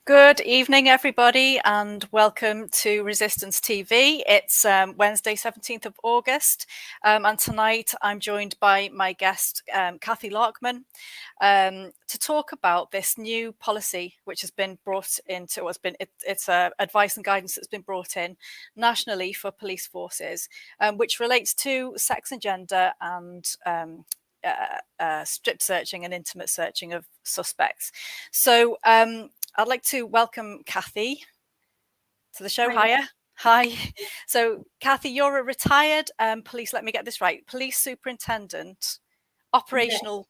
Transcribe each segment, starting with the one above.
Good evening, everybody, and welcome to Resistance TV. It's Wednesday, 17th of August, and tonight I'm joined by my guest, Cathy Larkman, to talk about this new policy which has been brought into, it's advice and guidance that's been brought in nationally for police forces, which relates to sex and gender and strip searching and intimate searching of suspects. So I'd like to welcome Cathy to the show. Hiya. Hi. So, Cathy, you're a retired police, let me get this right, police superintendent, operational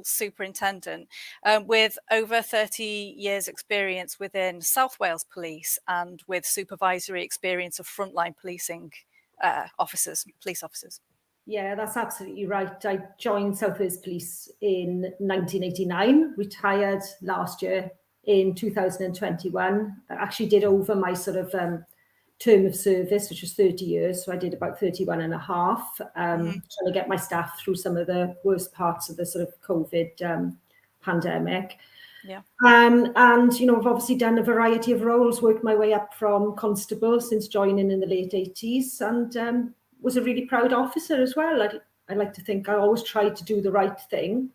superintendent with over 30 years experience within South Wales Police and with supervisory experience of frontline policing police officers. Yeah, that's absolutely right. I joined South Wales Police in 1989, retired last year in 2021. I actually did over my sort of term of service, which was 30 years. So I did about 31 and a half, trying to get my staff through some of the worst parts of the sort of COVID pandemic. Yeah. And, you know, I've obviously done a variety of roles, worked my way up from constable since joining in the late 80s, and was a really proud officer as well. I like to think I always tried to do the right thing,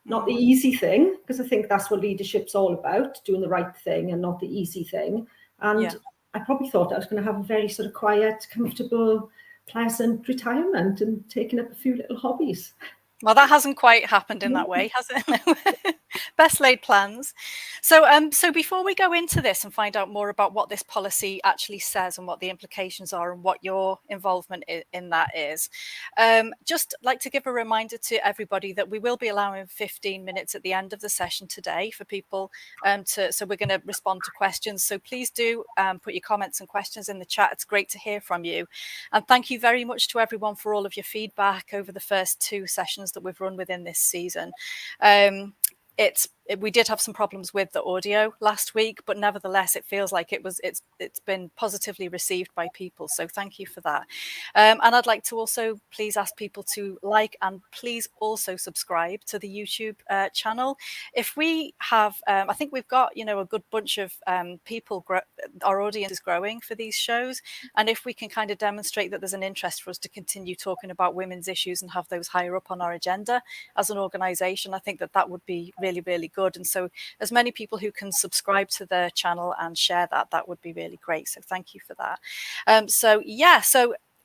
not the easy thing, because I think that's what leadership's all about, doing the right thing and not the easy thing. And I probably thought I was going to have a very sort of quiet, comfortable, pleasant retirement and taking up a few little hobbies. Well, that hasn't quite happened in that way, has it? Best laid plans. So, so before we go into this and find out more about what this policy actually says and what the implications are and what your involvement in that is, just like to give a reminder to everybody that we will be allowing 15 minutes at the end of the session today for people so we're going to respond to questions. So please do put your comments and questions in the chat. It's great to hear from you. And thank you very much to everyone for all of your feedback over the first two sessions that we've run within this season. We did have some problems with the audio last week, but nevertheless, it feels like it's been positively received by people. So thank you for that. And I'd like to also please ask people to like and please also subscribe to the YouTube channel. If we have, I think we've got, you know, a good bunch of people, our audience is growing for these shows. And if we can kind of demonstrate that there's an interest for us to continue talking about women's issues and have those higher up on our agenda as an organisation, I think that would be really, really good. And so as many people who can subscribe to the channel and share that would be really great. So thank you for that. So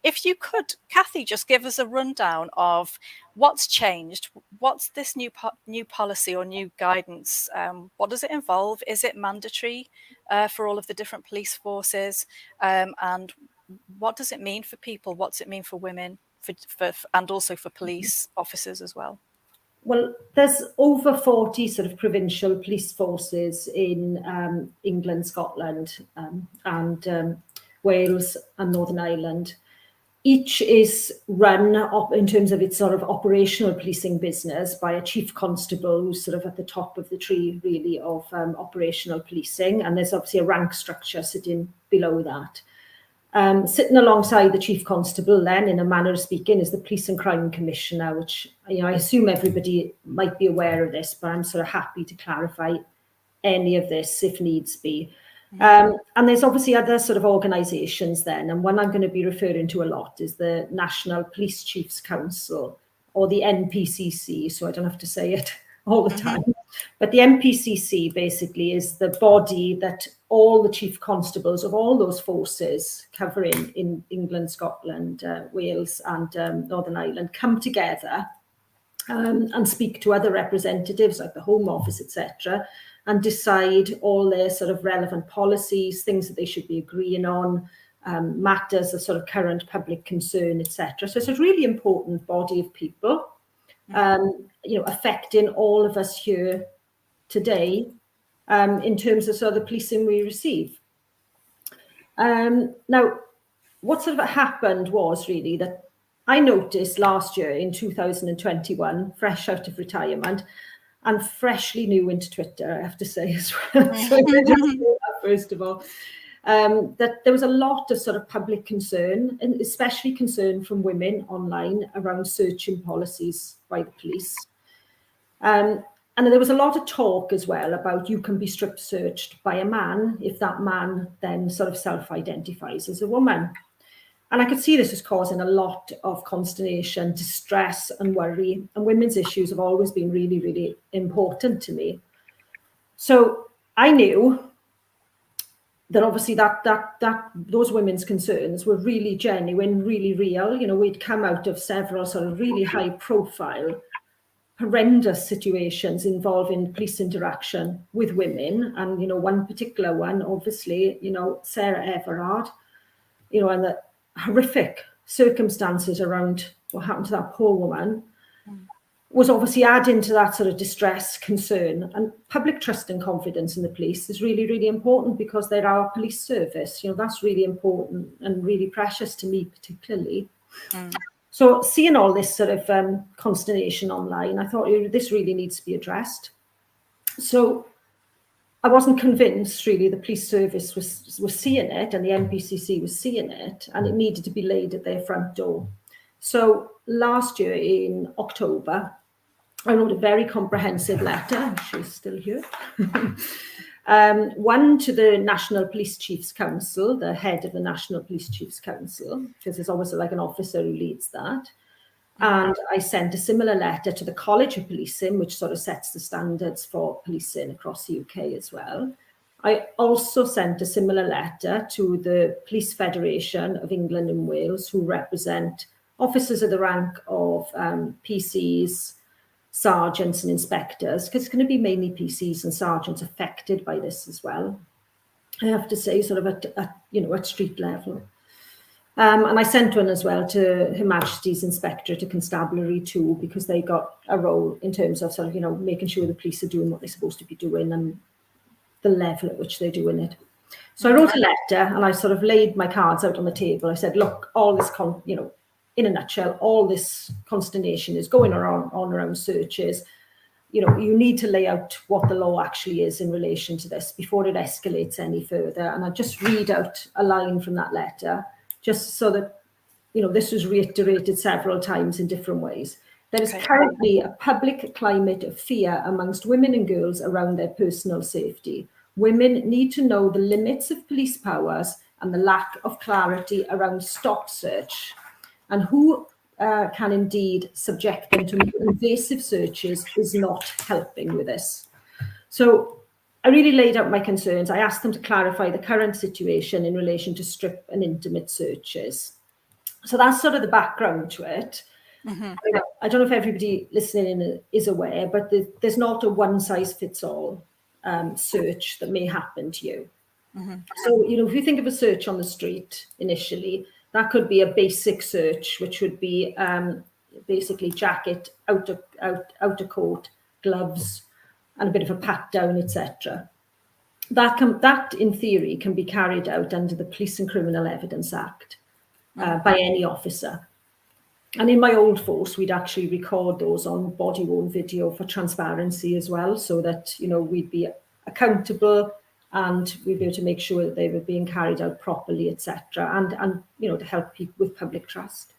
if you could, Cathy, just give us a rundown of what's changed. What's this new policy or new guidance? What does it involve? Is it mandatory for all of the different police forces? And what does it mean for people? What's it mean for women and also for police officers as well? Well, there's over 40 sort of provincial police forces in England, Scotland, and Wales and Northern Ireland. Each is run up in terms of its sort of operational policing business by a chief constable who's sort of at the top of the tree, really, of operational policing. And there's obviously a rank structure sitting below that. Sitting alongside the chief constable then, in a manner of speaking, is the Police and Crime Commissioner, which, you know, I assume everybody might be aware of this, but I'm sort of happy to clarify any of this if needs be. And there's obviously other sort of organisations then, and one I'm going to be referring to a lot is the National Police Chiefs Council, or the NPCC, so I don't have to say it all the time. But the NPCC basically is the body that all the chief constables of all those forces covering in England, Scotland, Wales and Northern Ireland come together and speak to other representatives like the Home Office, etc., and decide all their sort of relevant policies, things that they should be agreeing on, matters of sort of current public concern, etc. So it's a really important body of people, you know, affecting all of us here today in terms of sort of the policing we receive. Now, what sort of happened was really that I noticed last year in 2021, fresh out of retirement and freshly new into Twitter, I have to say as well. So first of all, that there was a lot of sort of public concern, and especially concern from women online around searching policies by the police. And there was a lot of talk as well about you can be strip searched by a man if that man then sort of self-identifies as a woman. And I could see this was causing a lot of consternation, distress and worry. And women's issues have always been really, really important to me. So I knew that obviously that those women's concerns were really genuine, really real. You know, we'd come out of several sort of really high profile, horrendous situations involving police interaction with women. And, you know, one particular one, obviously, you know, Sarah Everard, you know, and the horrific circumstances around what happened to that poor woman was obviously adding to that sort of distress, concern. And public trust and confidence in the police is really, really important because they're our police service. You know, that's really important and really precious to me particularly. So seeing all this sort of consternation online, I thought this really needs to be addressed. So I wasn't convinced really the police service was seeing it and the NPCC was seeing it, and it needed to be laid at their front door. So last year in October, I wrote a very comprehensive letter, she's still here, one to the National Police Chiefs Council, the head of the National Police Chiefs Council, because there's always like an officer who leads that. And I sent a similar letter to the College of Policing, which sort of sets the standards for policing across the UK as well. I also sent a similar letter to the Police Federation of England and Wales, who represent officers of the rank of PCs, sergeants and inspectors, because it's going to be mainly PCs and sergeants affected by this as well. I have to say, sort of at street level. And I sent one as well to Her Majesty's Inspectorate of Constabulary too, because they got a role in terms of sort of, you know, making sure the police are doing what they're supposed to be doing and the level at which they're doing it. So I wrote a letter and I sort of laid my cards out on the table. I said, look, all this, you know, in a nutshell, all this consternation is going on around searches. You know, you need to lay out what the law actually is in relation to this before it escalates any further. And I just read out a line from that letter, just so that, you know, this was reiterated several times in different ways. There is currently a public climate of fear amongst women and girls around their personal safety. Women need to know the limits of police powers and the lack of clarity around stop search, and who can indeed subject them to invasive searches is not helping with this. So I really laid out my concerns. I asked them to clarify the current situation in relation to strip and intimate searches. So that's sort of the background to it. I don't know if everybody listening in is aware, but there's not a one-size-fits-all search that may happen to you. So, you know, if you think of a search on the street initially, that could be a basic search, which would be basically jacket, outer coat, gloves, and a bit of a pat down, etc. That, in theory, can be carried out under the Police and Criminal Evidence Act by any officer. And in my old force, we'd actually record those on body-worn video for transparency as well, so that, you know, we'd be accountable and we'd be able to make sure that they were being carried out properly, etc. And you know, to help people with public trust.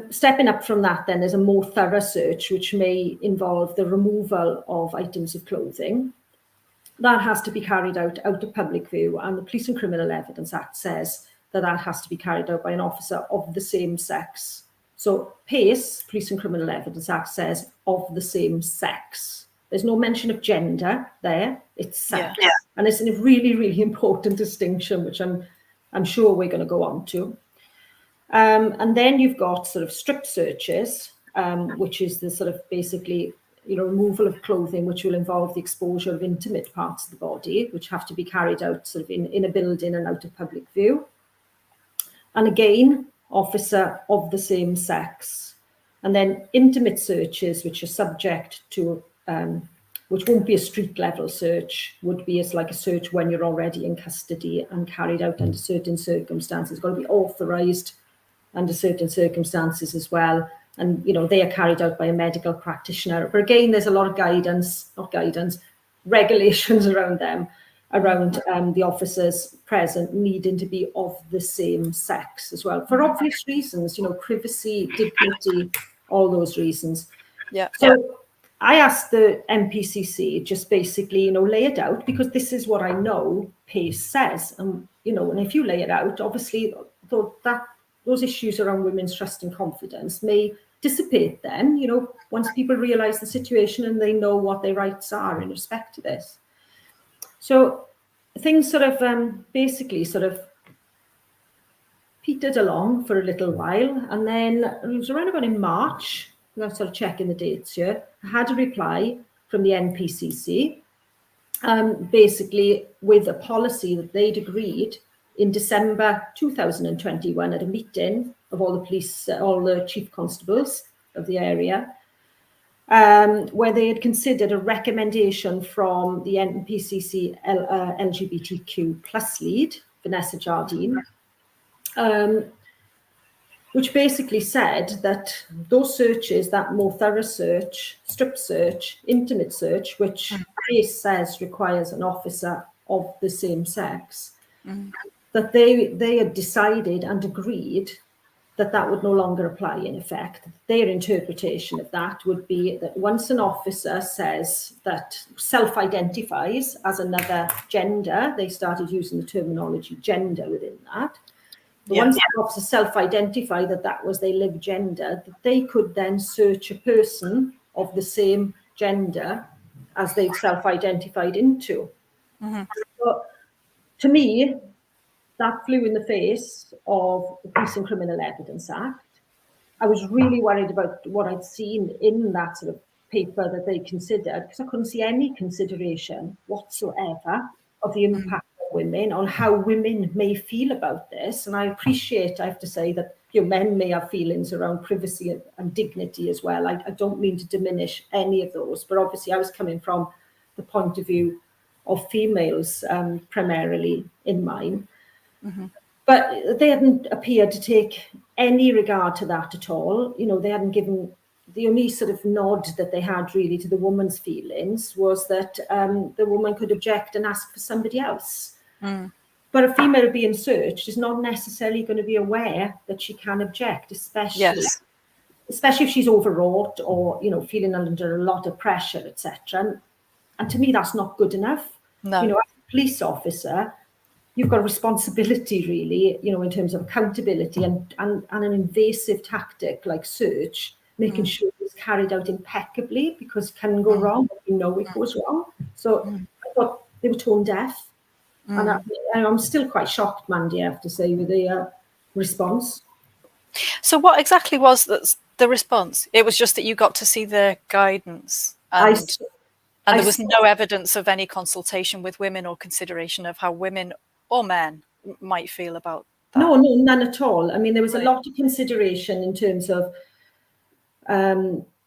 Stepping up from that, then, there's a more thorough search, which may involve the removal of items of clothing. That has to be carried out of public view, and the Police and Criminal Evidence Act says that has to be carried out by an officer of the same sex. So PACE, Police and Criminal Evidence Act, says of the same sex. There's no mention of gender there, it's sex. Yeah. And it's a really, really important distinction, which I'm sure we're going to go on to. And then you've got sort of strip searches, which is the sort of basically, you know, removal of clothing, which will involve the exposure of intimate parts of the body, which have to be carried out sort of in a building and out of public view. And again, officer of the same sex. And then intimate searches, which are subject to, which won't be a street level search, would be as like a search when you're already in custody and carried out under certain circumstances. It's got to be authorised under certain circumstances as well. And, you know, they are carried out by a medical practitioner. But again, there's a lot of regulations around them, around the officers present needing to be of the same sex as well, for obvious reasons, you know, privacy, dignity, all those reasons. Yeah. So I asked the NPCC just basically, lay it out, because this is what I know PACE says. And, and if you lay it out, obviously those issues around women's trust and confidence may dissipate then, once people realise the situation and they know what their rights are in respect to this. So things sort of basically sort of petered along for a little while. And then it was around about in March, I'm sort of checking the dates here, I had a reply from the NPCC, basically with a policy that they'd agreed in December 2021 at a meeting of all the police, all the chief constables of the area, where they had considered a recommendation from the NPCC LGBTQ plus lead, Vanessa Jardine, which basically said that those searches, that more thorough search, strip search, intimate search, which PACE says requires an officer of the same sex, that they had decided and agreed that that would no longer apply in effect. Their interpretation of that would be that once an officer says that self-identifies as another gender, they started using the terminology gender within that. But once the officer self-identify that was their live gender, that they could then search a person of the same gender as they've self-identified into. So, to me, that flew in the face of the Police and Criminal Evidence Act. I was really worried about what I'd seen in that sort of paper that they considered, because I couldn't see any consideration whatsoever of the impact on women, on how women may feel about this. And I appreciate, I have to say, that men may have feelings around privacy and dignity as well. I don't mean to diminish any of those, but obviously I was coming from the point of view of females primarily in mind. But they hadn't appeared to take any regard to that at all. They hadn't given, the only sort of nod that they had really to the woman's feelings was that the woman could object and ask for somebody else. But a female being searched is not necessarily going to be aware that she can object, especially if she's overwrought or, feeling under a lot of pressure, etc. And to me, that's not good enough. No. As a police officer, you've got a responsibility really, in terms of accountability and an invasive tactic like search, making sure it's carried out impeccably, because it can go wrong. It goes wrong. So I thought they were tone deaf. And I'm still quite shocked, Mandy, I have to say, with the response. So what exactly was the response? It was just that you got to see the guidance and there was no evidence of any consultation with women or consideration of how women or men might feel about that. No, none at all. I mean, there was a lot of consideration in terms of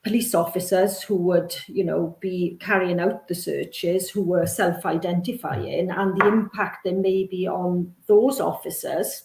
police officers who would, be carrying out the searches, who were self-identifying, and the impact there may be on those officers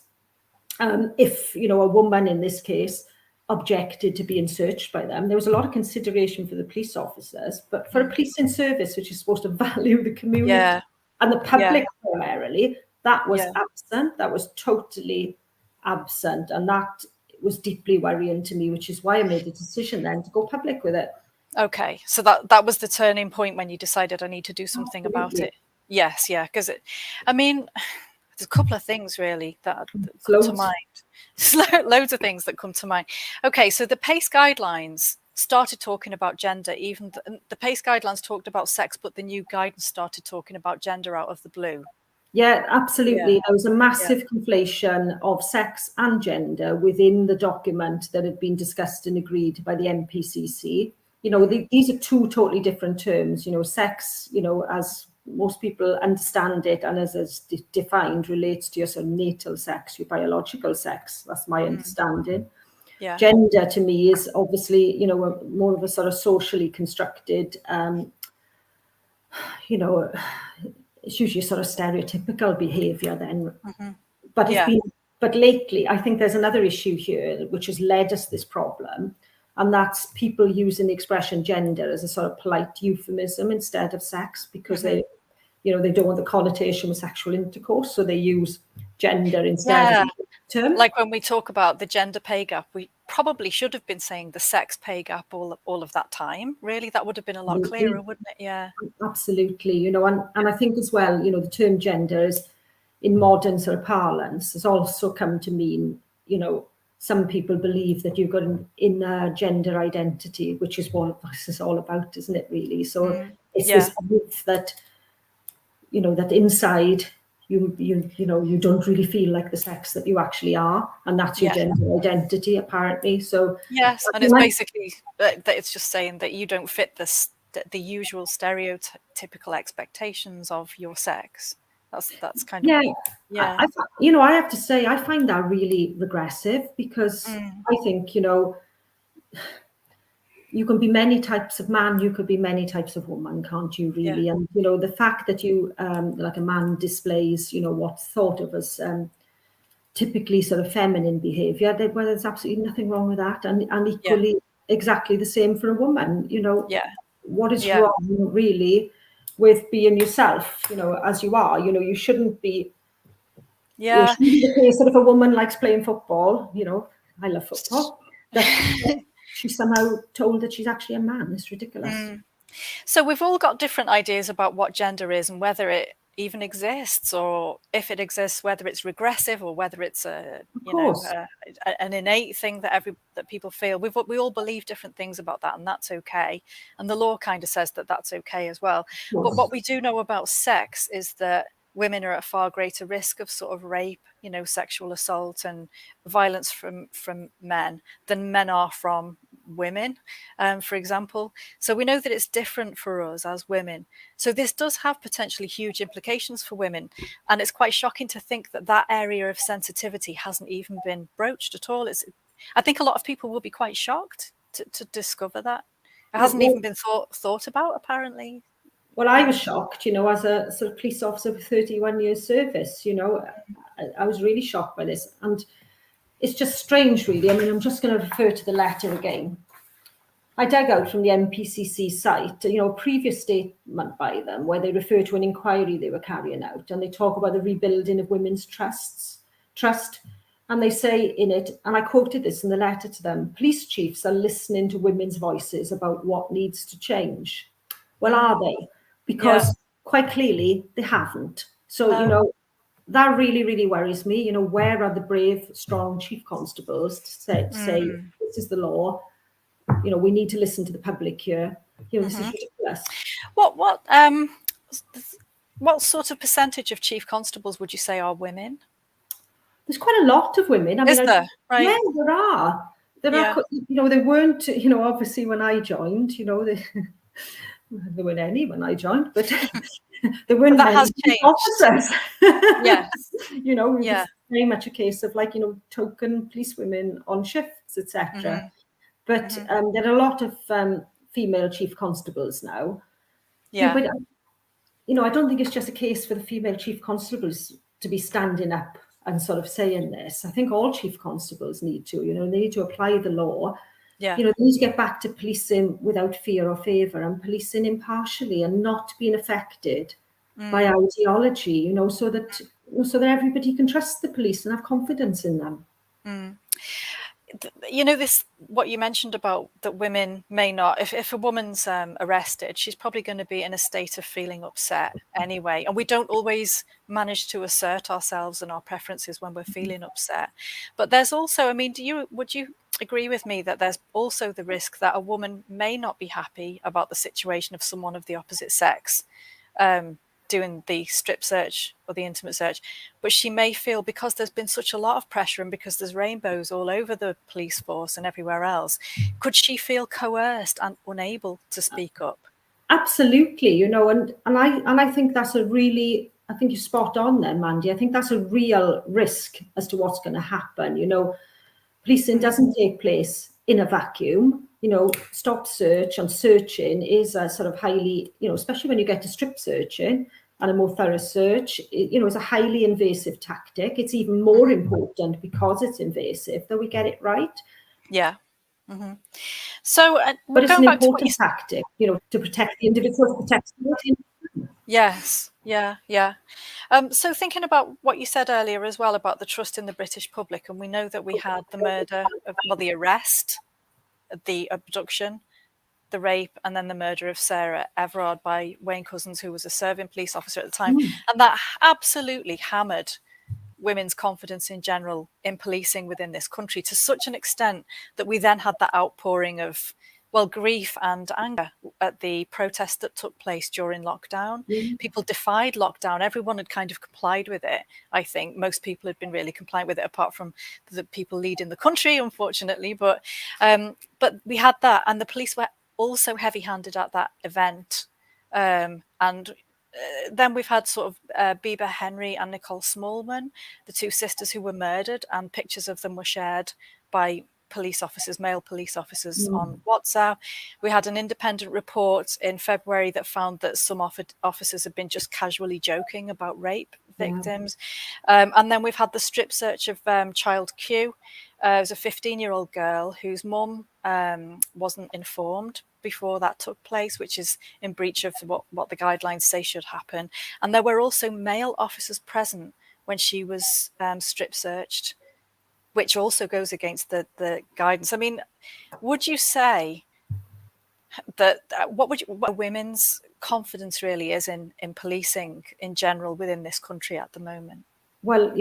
if, a woman in this case objected to being searched by them. There was a lot of consideration for the police officers, but for a policing service, which is supposed to value the community and the public primarily, that was absent. That was totally absent. And that was deeply worrying to me, which is why I made the decision then to go public with it. Okay, so that was the turning point when you decided I need to do something about it. Yes, because there's a couple of things really that come to mind. Loads of things that come to mind. Okay, so the PACE guidelines started talking about gender. Even the PACE guidelines talked about sex, but the new guidance started talking about gender out of the blue. Yeah, absolutely. There was a massive conflation of sex and gender within the document that had been discussed and agreed by the NPCC. These are two totally different terms. Sex, as most people understand it and as defined, relates to your sort of natal sex, your biological sex. That's my understanding. Gender to me is obviously, more of a sort of socially constructed, it's usually sort of stereotypical behaviour then. But lately, I think there's another issue here which has led us this problem, and that's people using the expression gender as a sort of polite euphemism instead of sex, because they don't want the connotation with sexual intercourse, so they use gender instead of the term. Like when we talk about the gender pay gap, we probably should have been saying the sex pay gap all of that time. Really, that would have been a lot clearer, wouldn't it? Yeah. Absolutely, you know, and I think as well, you know, the term gender is in modern sort of parlance has also come to mean, you know, some people believe that you've got an inner gender identity, which is what this is all about, isn't it, really? So it's this belief that, you know, that inside you know, you don't really feel like the sex that you actually are, and that's your gender identity, apparently. So yes, and it's basically that it's just saying that you don't fit the usual stereotypical expectations of your sex. That's kind of you know, I have to say I find that really regressive, because I think, you know, you can be many types of man, you could be many types of woman, can't you, really? And, you know, the fact that you, like a man displays, you know, what's thought of as typically sort of feminine behaviour, well, there's absolutely nothing wrong with that. And equally, exactly the same for a woman, you know. What is wrong, really, with being yourself, you know, as you are? You know, you shouldn't be... Yeah. It shouldn't be the case that if a woman likes playing football, you know, I love football, that she's somehow told that she's actually a man. It's ridiculous. So we've all got different ideas about what gender is and whether it even exists, or if it exists, whether it's regressive or whether it's an innate thing that people feel. We all believe different things about that, and that's okay. And the law kind of says that that's okay as well. But what we do know about sex is that women are at far greater risk of sort of rape, you know, sexual assault and violence from men than men are from women, for example. So we know that it's different for us as women. So this does have potentially huge implications for women. And it's quite shocking to think that that area of sensitivity hasn't even been broached at all. I think a lot of people will be quite shocked to discover that. It hasn't even been thought about, apparently. Well, I was shocked, you know, as a sort of police officer with 31 years service, you know, I was really shocked by this. And it's just strange, really. I mean, I'm just going to refer to the letter again. I dug out from the MPCC site, you know, a previous statement by them where they refer to an inquiry they were carrying out, and they talk about the rebuilding of women's trust. And they say in it, and I quoted this in the letter to them, police chiefs are listening to women's voices about what needs to change. Well, are they? Because quite clearly they haven't. So, you know, that really, really worries me. You know, where are the brave, strong chief constables to say this is the law? You know, we need to listen to the public here. You know, this is ridiculous. What sort of percentage of chief constables would you say are women? There's quite a lot of women. I mean, there? Right. Yeah, there are. There are. You know, there weren't. You know, obviously when I joined, you know, there weren't any when I joined, but there weren't many officers. Yes. You know, it was very much a case of, like, you know, token policewomen on shifts, etc. But there are a lot of female chief constables now. Yeah. But, you know, I don't think it's just a case for the female chief constables to be standing up and sort of saying this. I think all chief constables need to, you know, they need to apply the law. Yeah. You know, they need to get back to policing without fear or favour, and policing impartially and not being affected by ideology, you know, so that everybody can trust the police and have confidence in them. You know, what you mentioned about that women may not, if a woman's arrested, she's probably going to be in a state of feeling upset anyway. And we don't always manage to assert ourselves and our preferences when we're feeling upset. But there's also, I mean, would you agree with me that there's also the risk that a woman may not be happy about the situation of someone of the opposite sex doing the strip search or the intimate search, but she may feel, because there's been such a lot of pressure and because there's rainbows all over the police force and everywhere else, could she feel coerced and unable to speak up? Absolutely, you know, and I think that's I think you're spot on there, Mandy. I think that's a real risk as to what's going to happen. You know, policing doesn't take place in a vacuum. You know, stop search and searching is a sort of highly, you know, especially when you get to strip searching and a more thorough search, you know, it's a highly invasive tactic. It's even more important because it's invasive that we get it right. Yeah. So, but it's an important tactic, you know, to protect the individual, to protect the... Yes. Yeah, yeah. So thinking about what you said earlier as well about the trust in the British public, and we know that we had the murder of, well, the arrest, the abduction, the rape, and then the murder of Sarah Everard by Wayne Couzens, who was a serving police officer at the time. And that absolutely hammered women's confidence in general in policing within this country to such an extent that we then had that outpouring of, well, grief and anger at the protests that took place during lockdown. People defied lockdown. Everyone had kind of complied with it. I think most people had been really compliant with it, apart from the people leading the country, unfortunately. But we had that, and the police were also heavy-handed at that event. And then we've had sort of Bieber Henry and Nicole Smallman, the two sisters who were murdered, and pictures of them were shared by police officers, male police officers on WhatsApp. We had an independent report in February that found that some officers had been just casually joking about rape victims. And then we've had the strip search of child Q. It was a 15-year-old girl whose mum wasn't informed before that took place, which is in breach of what the guidelines say should happen. And there were also male officers present when she was strip searched, which also goes against the guidance. I mean, would you say that what women's confidence really is in policing in general within this country at the moment? Well,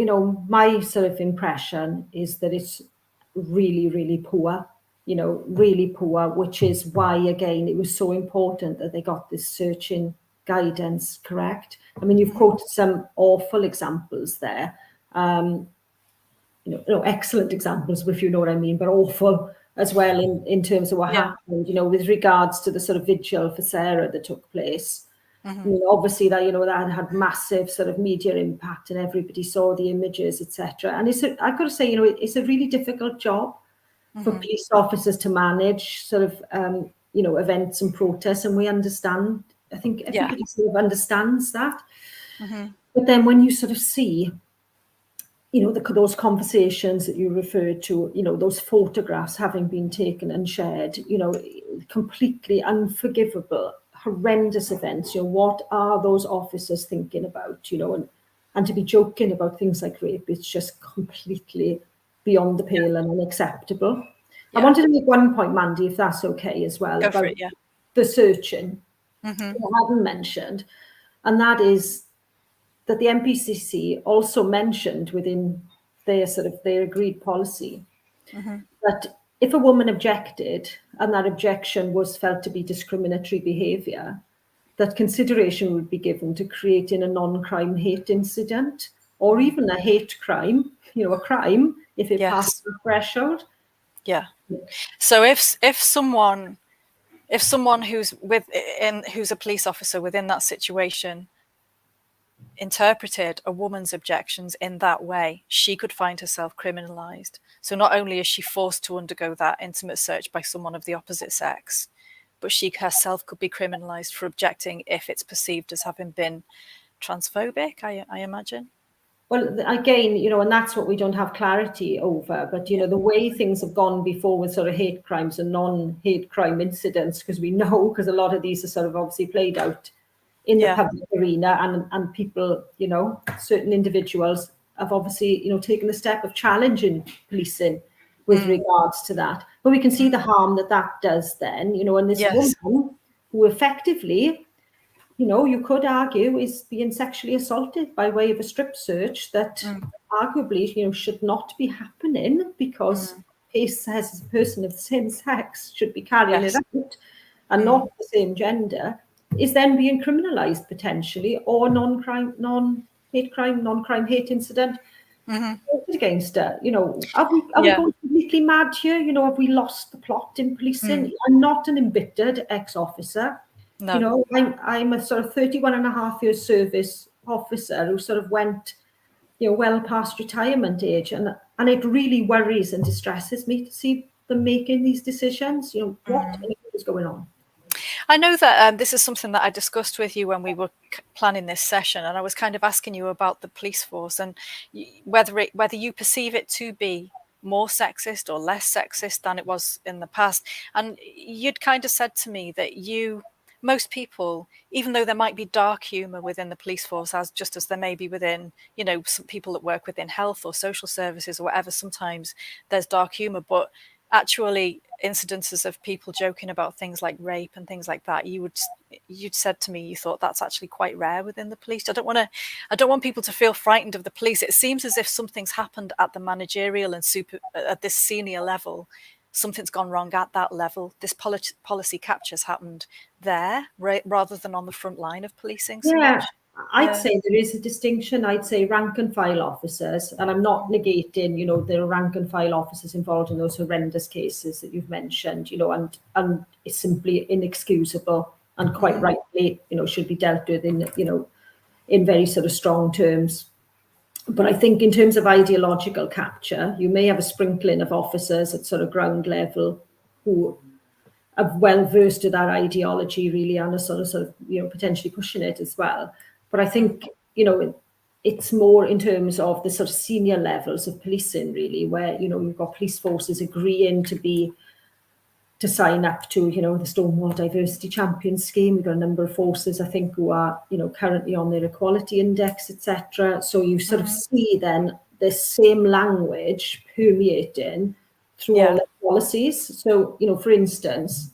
my sort of impression is that it's really, really poor, really poor, which is why, again, it was so important that they got this searching guidance correct. I mean, you've quoted some awful examples there, excellent examples, if you know what I mean, but awful as well in terms of what happened, with regards to the sort of vigil for Sarah that took place. Obviously that had massive sort of media impact and everybody saw the images, etc. And I've got to say, it's a really difficult job for police officers to manage sort of, events and protests. And we understand, I think everybody sort of understands that. But then when you sort of see, those conversations that you referred to, those photographs having been taken and shared, completely unforgivable, horrendous events. What are those officers thinking about? And to be joking about things like rape, it's just completely beyond the pale and unacceptable. I wanted to make one point, Mandy, if that's okay as well, about the searching that I haven't mentioned, and that is that the MPCC also mentioned within their agreed policy that if a woman objected and that objection was felt to be discriminatory behaviour, that consideration would be given to creating a non-crime hate incident or even a hate crime, a crime if it passed the threshold. Yeah. So if someone who's who's a police officer within that situation interpreted a woman's objections in that way, she could find herself criminalized. So not only is she forced to undergo that intimate search by someone of the opposite sex, but she herself could be criminalized for objecting if it's perceived as having been transphobic, I imagine. Well, again, and that's what we don't have clarity over. But, the way things have gone before with sort of hate crimes and non-hate crime incidents, because we know, because a lot of these are sort of obviously played out in the public arena, and people, certain individuals have obviously, taken the step of challenging policing with regards to that. But we can see the harm that does then, and this woman who effectively, you could argue is being sexually assaulted by way of a strip search that arguably, should not be happening, because PACE says as a person of the same sex should be carrying it out and not the same gender, is then being criminalised potentially, or non-hate crime, non-crime hate incident against her. Are we going completely mad here? Have we lost the plot in policing? I'm not an embittered ex-officer. No. I'm a sort of 31 and a half year service officer who sort of went, well past retirement age. And it really worries and distresses me to see them making these decisions. What is going on? I know that this is something that I discussed with you when we were planning this session, and I was kind of asking you about the police force and whether you perceive it to be more sexist or less sexist than it was in the past. And you'd kind of said to me that you most people, even though there might be dark humour within the police force, just as there may be within, some people that work within health or social services or whatever, sometimes there's dark humour, but actually incidences of people joking about things like rape and things like that, you'd said to me you thought that's actually quite rare within the police. I don't want people to feel frightened of the police. It seems as if something's happened at the managerial and at this senior level. Something's gone wrong at that level. This policy capture's happened there rather than on the front line of policing so much. I'd say there is a distinction. I'd say rank and file officers, and I'm not negating, there are rank and file officers involved in those horrendous cases that you've mentioned, and it's simply inexcusable and quite rightly, should be dealt with in very sort of strong terms. But I think in terms of ideological capture, you may have a sprinkling of officers at sort of ground level who are well versed to that ideology really, and are sort of potentially pushing it as well. But I think it's more in terms of the sort of senior levels of policing really, where you've got police forces agreeing to sign up to the Stonewall Diversity Champions scheme. We've got a number of forces, I think, who are currently on their equality index, etc. So you sort of see then this same language permeating through all the policies. So for instance,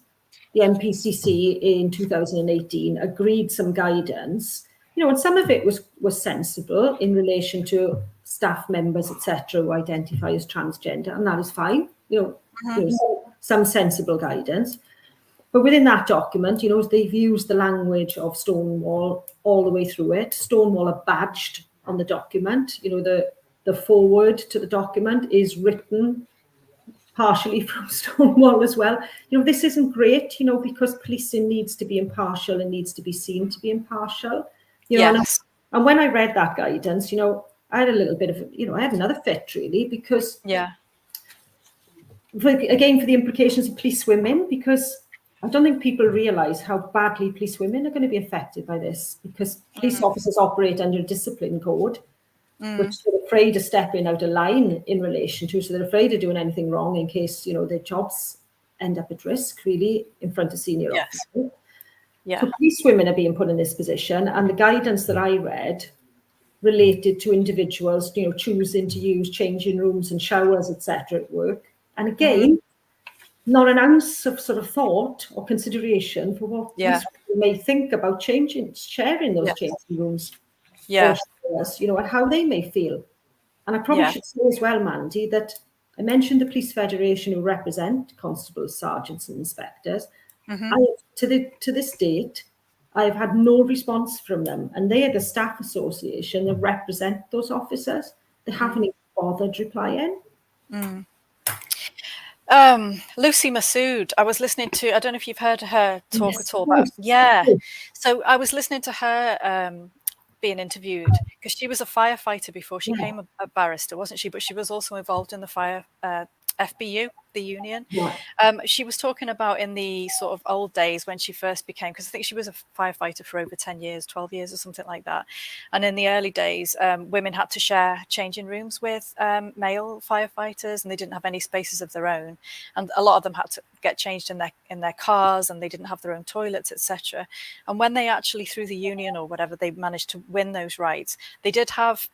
the MPCC in 2018 agreed some guidance, and some of it was sensible in relation to staff members, etc., who identify as transgender, and that is fine. Some sensible guidance. But within that document, they've used the language of Stonewall all the way through it. Stonewall are badged on the document. The foreword to the document is written partially from Stonewall as well. This isn't great, because policing needs to be impartial and needs to be seen to be impartial. Yes. And when I read that guidance, I had a little bit of, I had another fit really, because for the implications of police women, because I don't think people realise how badly police women are going to be affected by this, because police officers operate under a discipline code, which they're afraid of stepping out of line in relation to, so they're afraid of doing anything wrong in case, their jobs end up at risk, really, in front of senior officers. So police women are being put in this position, and the guidance that I read related to individuals, choosing to use changing rooms and showers, etc. at work. And again, not an ounce of sort of thought or consideration for what police people may think about sharing those changing rooms or showers, and how they may feel. And I probably should say as well, Mandy, that I mentioned the Police Federation, who represent constables, sergeants and inspectors. To this date, I've had no response from them, and they are the staff association that represent those officers. They haven't even bothered replying. Lucy Masood, I was listening to, I don't know if you've heard her talk at all, but so I was listening to her being interviewed, because she was a firefighter before she became a barrister, wasn't she? But she was also involved in the fire FBU, the union. She was talking about in the sort of old days when she first became, because I think she was a firefighter for over 10 years, 12 years or something like that. And in the early days, women had to share changing rooms with male firefighters, and they didn't have any spaces of their own. And a lot of them had to get changed in their cars, and they didn't have their own toilets, etc. And when they actually, through the union or whatever, they managed to win those rights, they did have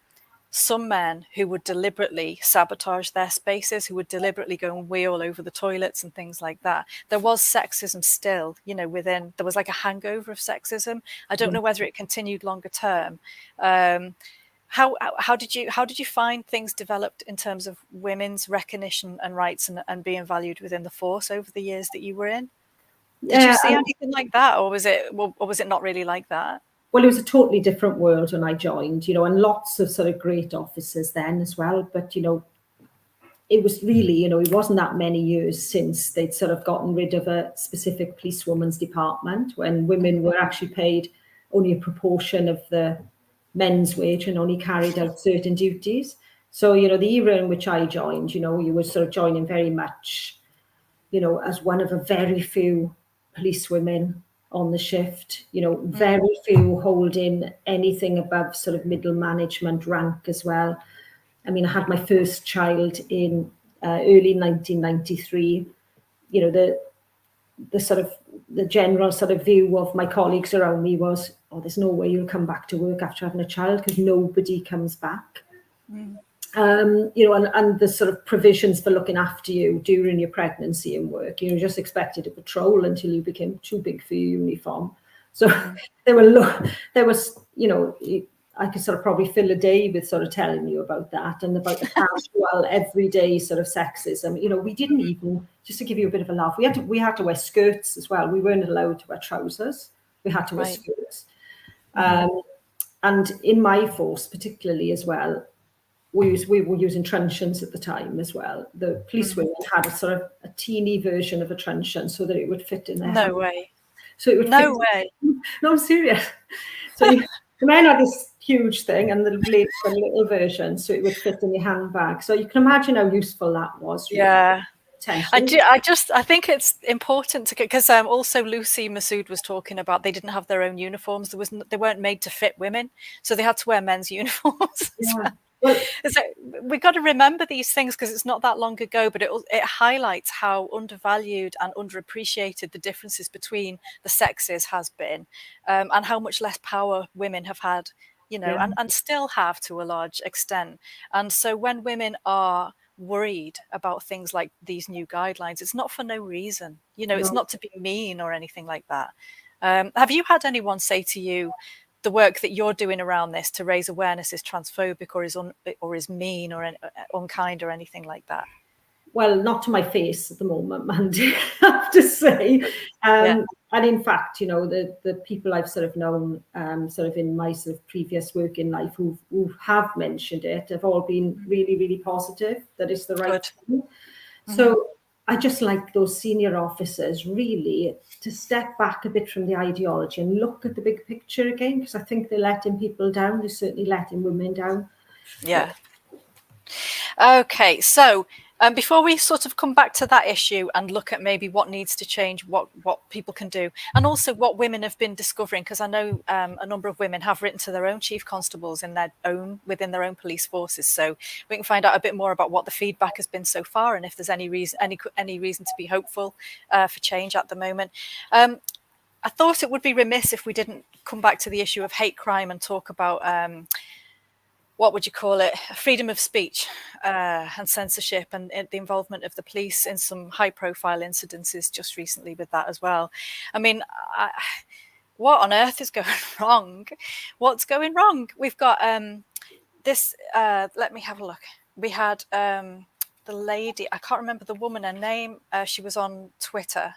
some men who would deliberately sabotage their spaces, who would deliberately go and wee all over the toilets and things like that. There was sexism still, there was like a hangover of sexism. I don't know whether it continued longer term. How did you find things developed in terms of women's recognition and rights and being valued within the force over the years that you were in? Did you see anything like that, or was it not really like that? Well, it was a totally different world when I joined, and lots of sort of great officers then as well. But, it was really, it wasn't that many years since they'd sort of gotten rid of a specific policewoman's department, when women were actually paid only a proportion of the men's wage and only carried out certain duties. So, the era in which I joined, you were sort of joining very much, as one of a very few policewomen on the shift, very few holding anything above sort of middle management rank as well. I mean, I had my first child in early 1993. The sort of the general sort of view of my colleagues around me was, oh, there's no way you'll come back to work after having a child, because nobody comes back. You know, and the sort of provisions for looking after you during your pregnancy and work, you know, just expected to patrol until you became too big for your uniform. So there was, you know, I could sort of probably fill a day with sort of telling you about that, and about the casual, everyday sort of sexism. You know, we didn't even, just to give you a bit of a laugh, we had to wear skirts as well. We weren't allowed to wear trousers. We had to wear skirts. And in my force, particularly as well, we were using truncheons at the time as well. The police women had a sort of a teeny version of a truncheon so that it would fit in their hand. No way. So it would No way. No, I'm serious. So the men had this huge thing, and the ladies had a little version, so it would fit in your handbag. So you can imagine how useful that was. Really. Yeah. I think it's important to, because also Lucy Masood was talking about they didn't have their own uniforms. They weren't made to fit women, so they had to wear men's uniforms. Yeah. So we've got to remember these things, because it's not that long ago, but it highlights how undervalued and underappreciated the differences between the sexes has been, and how much less power women have had, you know, and still have to a large extent. And so when women are worried about things like these new guidelines, it's not for no reason, you know. It's not to be mean or anything like that. Have you had anyone say to you, the work that you're doing around this to raise awareness is transphobic or is mean or unkind or anything like that? Well, not to my face at the moment, Mandy, I have to say. And in fact, you know, the people I've sort of known, sort of in my sort of previous work in life who have mentioned it, have all been really, really positive that it's the right thing. So I just like those senior officers really to step back a bit from the ideology and look at the big picture again, because I think they're letting people down. They're certainly letting women down. Yeah. Okay, so before we sort of come back to that issue and look at maybe what needs to change, what people can do, and also what women have been discovering, because I know a number of women have written to their own chief constables within their own police forces, so we can find out a bit more about what the feedback has been so far, and if there's any reason to be hopeful for change at the moment. I thought it would be remiss if we didn't come back to the issue of hate crime and talk about what would you call it, freedom of speech and censorship, and the involvement of the police in some high profile incidences just recently with that as well. I mean, what on earth is going wrong? What's going wrong? We've got this, let me have a look. We had the lady, I can't remember the woman, her name, she was on Twitter.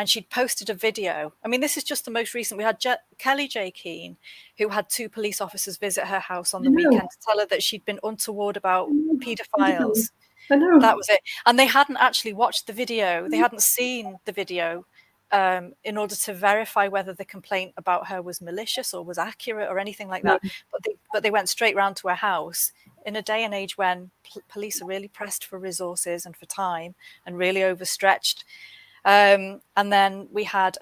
And she'd posted a video. I mean, this is just the most recent. We had Kelly J. Keane, who had 2 police officers visit her house on the weekend to tell her that she'd been untoward about paedophiles. I know. That was it. And they hadn't actually watched the video. They hadn't seen the video in order to verify whether the complaint about her was malicious or was accurate or anything like that. But they went straight round to her house in a day and age when police are really pressed for resources and for time and really overstretched. And then we had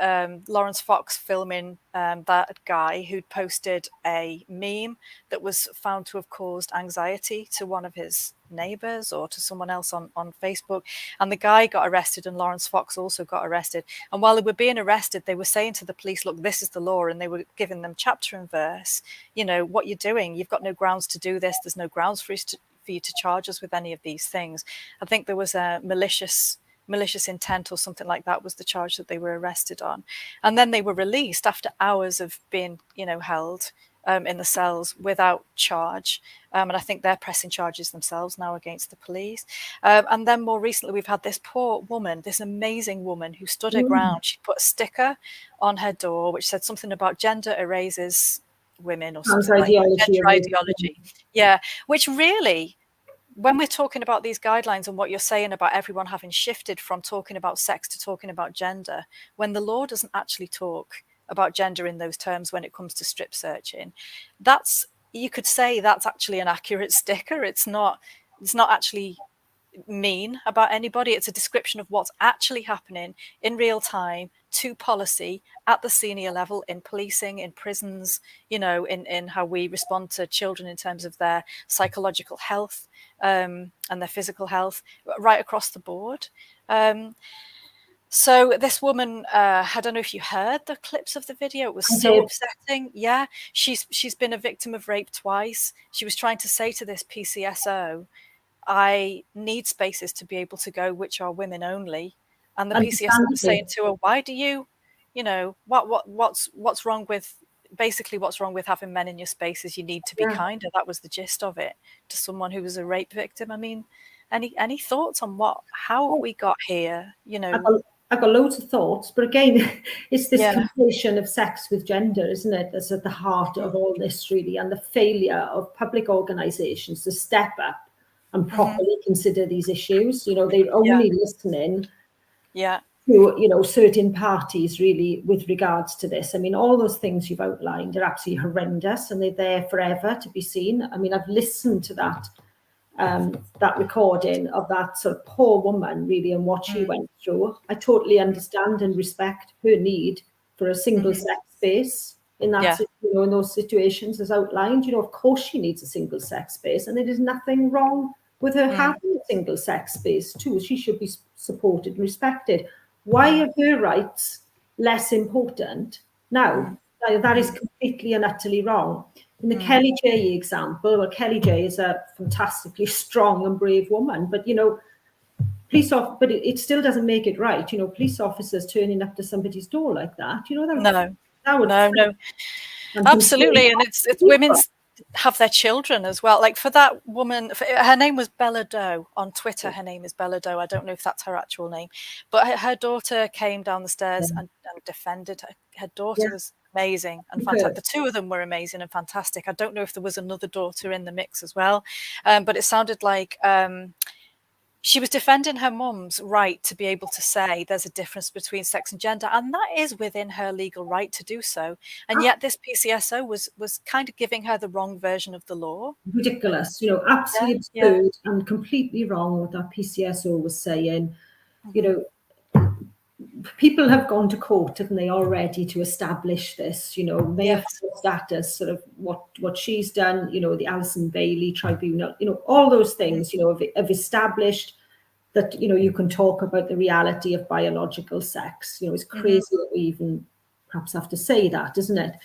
Lawrence Fox filming that guy who'd posted a meme that was found to have caused anxiety to one of his neighbors or to someone else on Facebook. And the guy got arrested, and Lawrence Fox also got arrested. And while they were being arrested, they were saying to the police, look, this is the law. And they were giving them chapter and verse, you know, what you're doing. You've got no grounds to do this. There's no grounds for you to charge us with any of these things. I think there was a malicious intent or something like that was the charge that they were arrested on. And then they were released after hours of being, you know, held in the cells without charge. And I think they're pressing charges themselves now against the police. And then more recently, we've had this poor woman, this amazing woman who stood her ground. She put a sticker on her door which said something about gender erases women or something like that. Gender ideology. Yeah, which really, when we're talking about these guidelines and what you're saying about everyone having shifted from talking about sex to talking about gender, when the law doesn't actually talk about gender in those terms when it comes to strip searching, you could say that's actually an accurate sticker. It's not actually mean about anybody. It's a description of what's actually happening in real time to policy at the senior level, in policing, in prisons, you know, in how we respond to children in terms of their psychological health and their physical health, right across the board. So this woman, I don't know if you heard the clips of the video. It was so upsetting. Yeah, she's been a victim of rape twice. She was trying to say to this PCSO, I need spaces to be able to go which are women only. And the PCSO was saying to her, why do you, what's wrong with, basically what's wrong with having men in your spaces? You need to be kinder. That was the gist of it, to someone who was a rape victim. I mean, any thoughts on how we got here? I've got loads of thoughts, but again, it's this conflation of sex with gender, isn't it? That's at the heart of all this, really, and the failure of public organisations to step up and properly consider these issues. They're only listening to, certain parties, really, with regards to this. I mean, all those things you've outlined are absolutely horrendous, and they're there forever to be seen. I mean, I've listened to that recording of that sort of poor woman, really, and what she went through. I totally understand and respect her need for a single sex space in that, in those situations as outlined. Of course she needs a single sex space, and there is nothing wrong with her having a single sex space too. She should be supported and respected. Why are her rights less important now? That is completely and utterly wrong. In the Kelly J example, well, Kelly J is a fantastically strong and brave woman, but but it still doesn't make it right. Police officers turning up to somebody's door like that. No, absolutely, and it's women's have their children as well. Like for that woman, her name was Bella Doe on Twitter. Her name is Bella Doe. I don't know if that's her actual name, but her daughter came down the stairs and defended her. Her daughter was amazing and fantastic. The two of them were amazing and fantastic. I don't know if there was another daughter in the mix as well, but it sounded like she was defending her mum's right to be able to say there's a difference between sex and gender, and that is within her legal right to do so. And yet this PCSO was kind of giving her the wrong version of the law. Ridiculous, absolutely absurd and completely wrong what that PCSO was saying. People have gone to court, haven't they, already to establish this, Mayor status, sort of what she's done, the Alison Bailey Tribunal, all those things, have established that, you can talk about the reality of biological sex. It's crazy that we even perhaps have to say that, isn't it?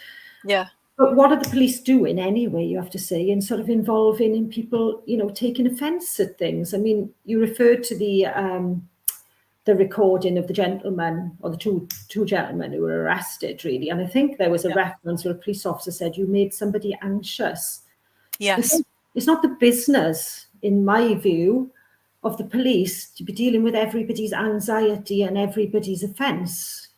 Yeah. But what are the police doing anyway, you have to say, in sort of involving in people, taking offence at things? I mean, you referred to the recording of the gentleman, or the two gentlemen who were arrested, really. And I think there was a reference where a police officer said, you made somebody anxious. Yes. It's not the business, in my view, of the police to be dealing with everybody's anxiety and everybody's offence.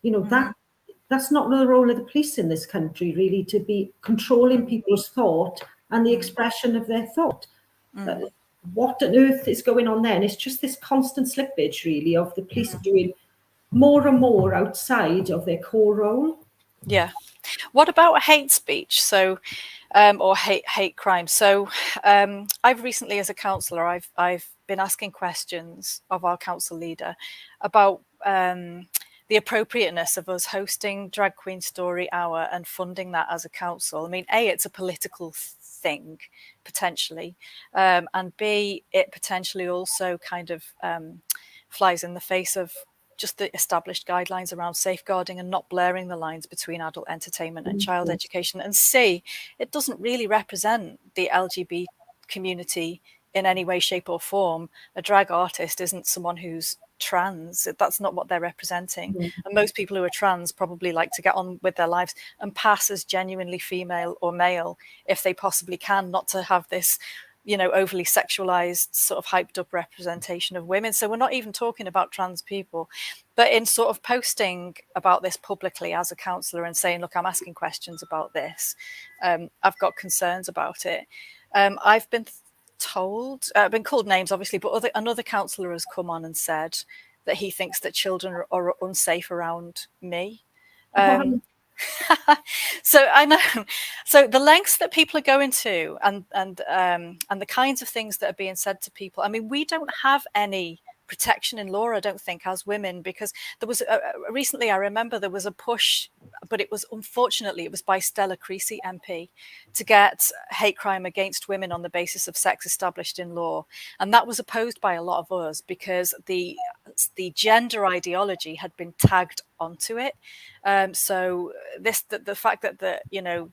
That's not the role of the police in this country, really, to be controlling people's thought and the expression of their thought. What on earth is going on there? And it's just this constant slippage, really, of the police doing more and more outside of their core role. Yeah. What about hate speech? So, or hate crime. So, I've recently, as a councillor, I've been asking questions of our council leader about the appropriateness of us hosting Drag Queen Story Hour and funding that as a council. I mean, A, it's a political thing, potentially, and B, it potentially also kind of flies in the face of just the established guidelines around safeguarding and not blurring the lines between adult entertainment and child education. And C, it doesn't really represent the LGBT community in any way, shape or form. A drag artist isn't someone who's trans. That's not what they're representing. And most people who are trans probably like to get on with their lives and pass as genuinely female or male if they possibly can, not to have this overly sexualized, sort of hyped up representation of women. So we're not even talking about trans people. But in sort of posting about this publicly as a councillor and saying, look, I'm asking questions about this, I've got concerns about it. I've been told, been called names obviously, but another councillor has come on and said that he thinks that children are unsafe around me. So I know, so the lengths that people are going to, and the kinds of things that are being said to people. I mean, we don't have any protection in law, I don't think, as women, because there was recently, I remember there was a push, but it was unfortunately, it was by Stella Creasy MP, to get hate crime against women on the basis of sex established in law. And that was opposed by a lot of us because the gender ideology had been tagged onto it. So the fact that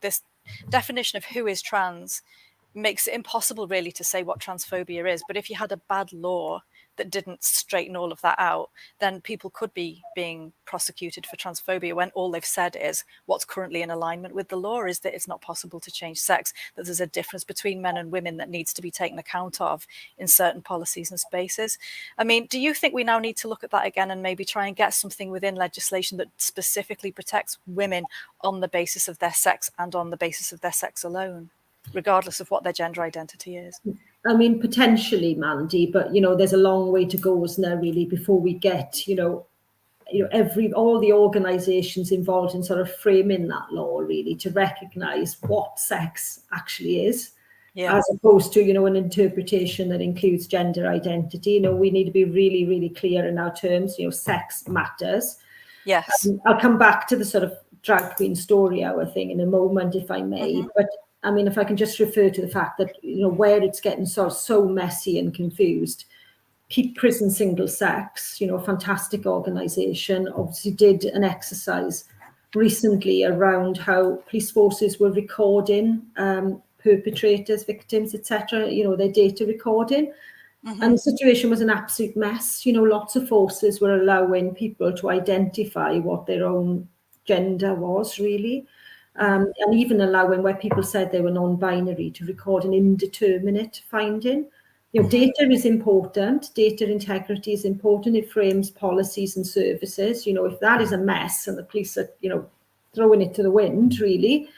this definition of who is trans makes it impossible really to say what transphobia is. But if you had a bad law that didn't straighten all of that out, then people could be being prosecuted for transphobia when all they've said is what's currently in alignment with the law is that it's not possible to change sex, that there's a difference between men and women that needs to be taken account of in certain policies and spaces. I mean, do you think we now need to look at that again and maybe try and get something within legislation that specifically protects women on the basis of their sex and on the basis of their sex alone, regardless of what their gender identity is? I mean, potentially, Mandy, but there's a long way to go, isn't there, really, before we get, all the organisations involved in sort of framing that law, really, to recognise what sex actually is, as opposed to, an interpretation that includes gender identity. We need to be really, really clear in our terms. Sex matters. Yes. I'll come back to the sort of drag queen story hour thing in a moment, if I may, but I mean, if I can just refer to the fact that, where it's getting so messy and confused, Keep Prison Single Sex, a fantastic organisation, obviously did an exercise recently around how police forces were recording perpetrators, victims, etc., their data recording. And the situation was an absolute mess. Lots of forces were allowing people to identify what their own gender was, really. And even allowing where people said they were non-binary to record an indeterminate finding. Data is important. Data integrity is important. It frames policies and services. If that is a mess and the police are, throwing it to the wind, really,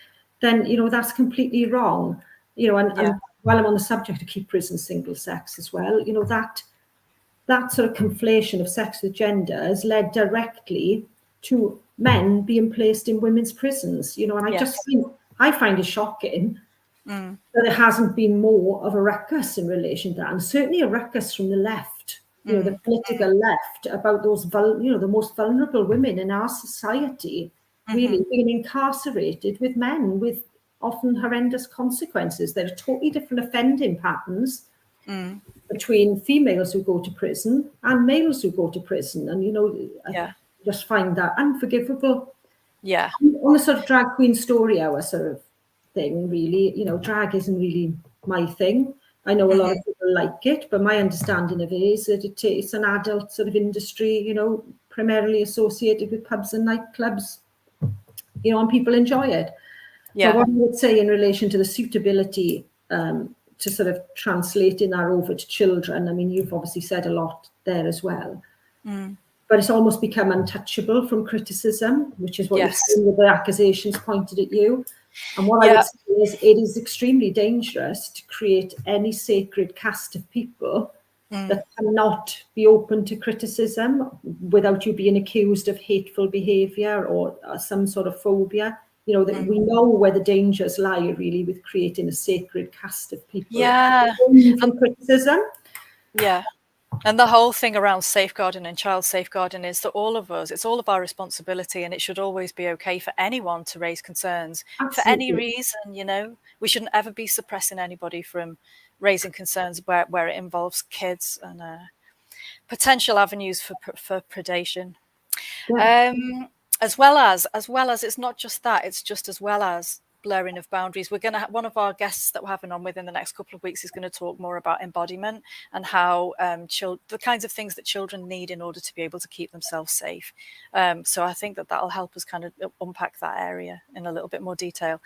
then, that's completely wrong. And while I'm on the subject of Keep Prison Single Sex as well, that sort of conflation of sex with gender has led directly to men being placed in women's prisons, and I find it shocking that there hasn't been more of a ruckus in relation to that, and certainly a ruckus from the left, the political left, about those, the most vulnerable women in our society, really being incarcerated with men with often horrendous consequences. There are totally different offending patterns between females who go to prison and males who go to prison, and I just find that unforgivable. On the sort of drag queen story hour sort of thing, really, drag isn't really my thing. I know a lot of people like it, but my understanding of it is that it's an adult sort of industry, primarily associated with pubs and nightclubs, and people enjoy it. But what I would say in relation to the suitability to sort of translating that over to children, I mean, you've obviously said a lot there as well. But it's almost become untouchable from criticism, which is what you're saying with the accusations pointed at you. And what I would say is it is extremely dangerous to create any sacred caste of people that cannot be open to criticism without you being accused of hateful behaviour or some sort of phobia. That we know where the dangers lie, really, with creating a sacred caste of people. From criticism. And the whole thing around safeguarding and child safeguarding is that all of us, it's all of our responsibility, and it should always be okay for anyone to raise concerns for any reason. We shouldn't ever be suppressing anybody from raising concerns where it involves kids and potential avenues for predation. As well as it's not just that, it's just as well as blurring of boundaries. We're going to have one of our guests that we're having on within the next couple of weeks is going to talk more about embodiment and how the kinds of things that children need in order to be able to keep themselves safe. So I think that'll help us kind of unpack that area in a little bit more detail.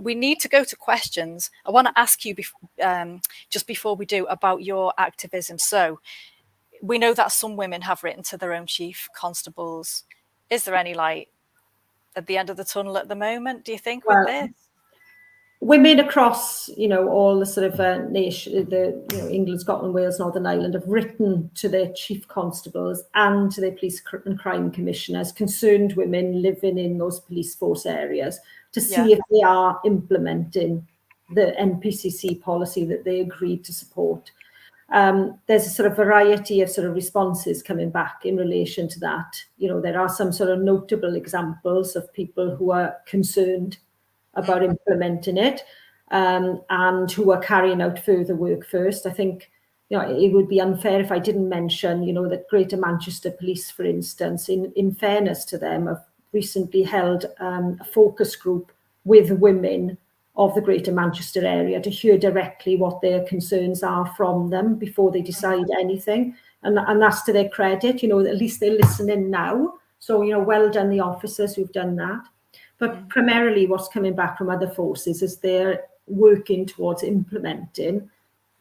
We need to go to questions. I want to ask you just before we do about your activism. So we know that some women have written to their own chief constables. Is there any light at the end of the tunnel at the moment, do you think, with this? Women across, all the sort of nation, England, Scotland, Wales, Northern Ireland have written to their chief constables and to their police and crime commissioners, concerned women living in those police force areas, to see if they are implementing the NPCC policy that they agreed to support. there's a sort of variety of sort of responses coming back in relation to that. There are some sort of notable examples of people who are concerned about implementing it, and who are carrying out further work first. I think it would be unfair if I didn't mention that Greater Manchester Police, for instance, in fairness to them, have recently held a focus group with women of the Greater Manchester area to hear directly what their concerns are from them before they decide anything. And that's to their credit, at least they're listening now. So, well done the officers who've done that. But primarily what's coming back from other forces is they're working towards implementing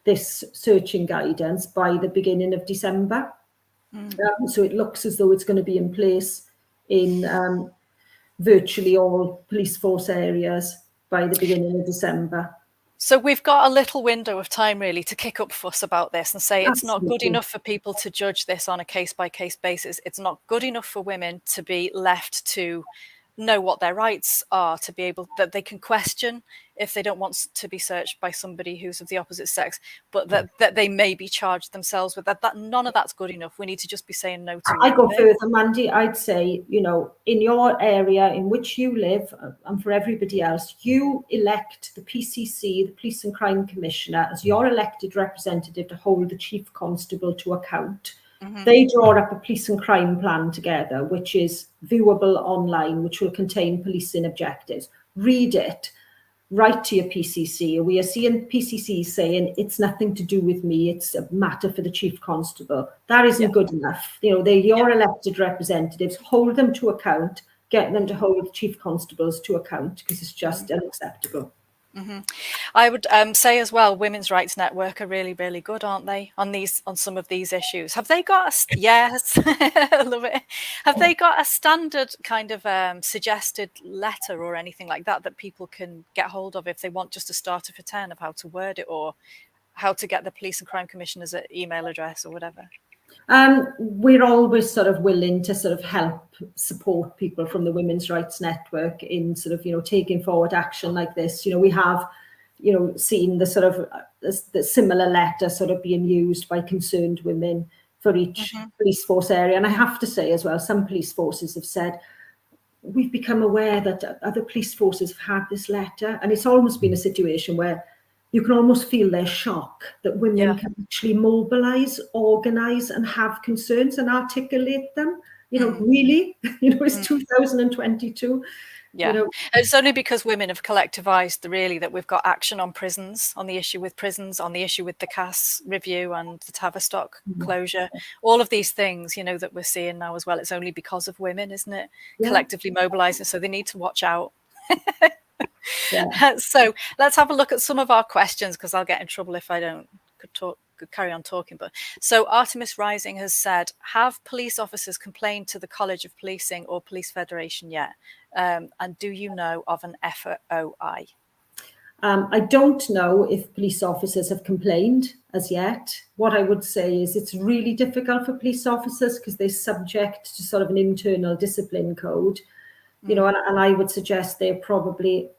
this searching guidance by the beginning of December. So it looks as though it's going to be in place in virtually all police force areas by the beginning of December. So we've got a little window of time really to kick up fuss about this and say it's Absolutely. not good enough for people to judge this on a case-by-case basis. It's not good enough for women to be left to know what their rights are, to be able that they can question if they don't want to be searched by somebody who's of the opposite sex, but that they may be charged themselves with that. None of that's good enough. We need to just be saying no to I go further, Mandy. I'd say, in your area in which you live, and for everybody else, you elect the PCC, the Police and Crime Commissioner, as your elected representative to hold the Chief Constable to account. They draw up a police and crime plan together, which is viewable online, which will contain policing objectives. Read it, write to your PCC. We are seeing PCC saying it's nothing to do with me, it's a matter for the Chief Constable. That isn't good enough. They're your elected representatives. Hold them to account, get them to hold Chief Constables to account, because it's just unacceptable. I would say as well, Women's Rights Network are really, really good, aren't they, on some of these issues? Have they got yes, I love it. Have they got a standard kind of suggested letter or anything like that people can get hold of if they want just a starter for 10 of how to word it, or how to get the Police and Crime Commissioner's email address or whatever? We're always sort of willing to sort of help support people from the Women's Rights Network in sort of, taking forward action like this. We have, seen the sort of the similar letter sort of being used by concerned women for each police force area. And I have to say as well, some police forces have said, we've become aware that other police forces have had this letter. And it's almost been a situation where you can almost feel their shock that women can actually mobilise, organise and have concerns and articulate them. Really, it's 2022. Yeah, it's only because women have collectivised really that we've got action on prisons, on the issue with prisons, on the issue with the CAS review and the Tavistock closure, all of these things, that we're seeing now as well. It's only because of women, isn't it? Collectively mobilising, so they need to watch out. So let's have a look at some of our questions, because I'll get in trouble if I don't could carry on talking. But so Artemis Rising has said, have police officers complained to the College of Policing or Police Federation yet? And do you know of an FOI? I don't know if police officers have complained as yet. What I would say is it's really difficult for police officers because they're subject to sort of an internal discipline code, and I would suggest they're probably,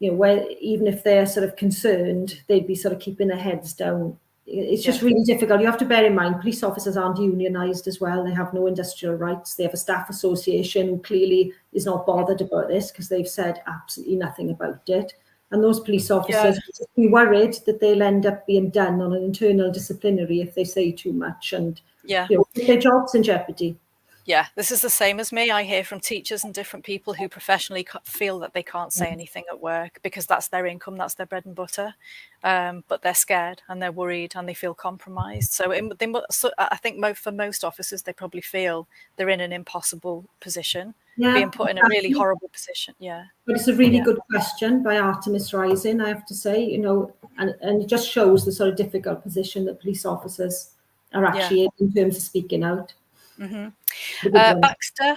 where even if they're sort of concerned, they'd be sort of keeping their heads down. It's just really difficult. You have to bear in mind, police officers aren't unionised as well. They have no industrial rights. They have a staff association who clearly is not bothered about this because they've said absolutely nothing about it. And those police officers should be worried that they'll end up being done on an internal disciplinary if they say too much and put their jobs in jeopardy. Yeah, this is the same as me. I hear from teachers and different people who professionally feel that they can't say anything at work because that's their income, that's their bread and butter. But they're scared and they're worried and they feel compromised. So I think for most officers, they probably feel they're in an impossible position, being put in a really horrible position. Yeah. But it's a really good question by Artemis Rising, I have to say, and it just shows the sort of difficult position that police officers are actually in terms of speaking out. Baxter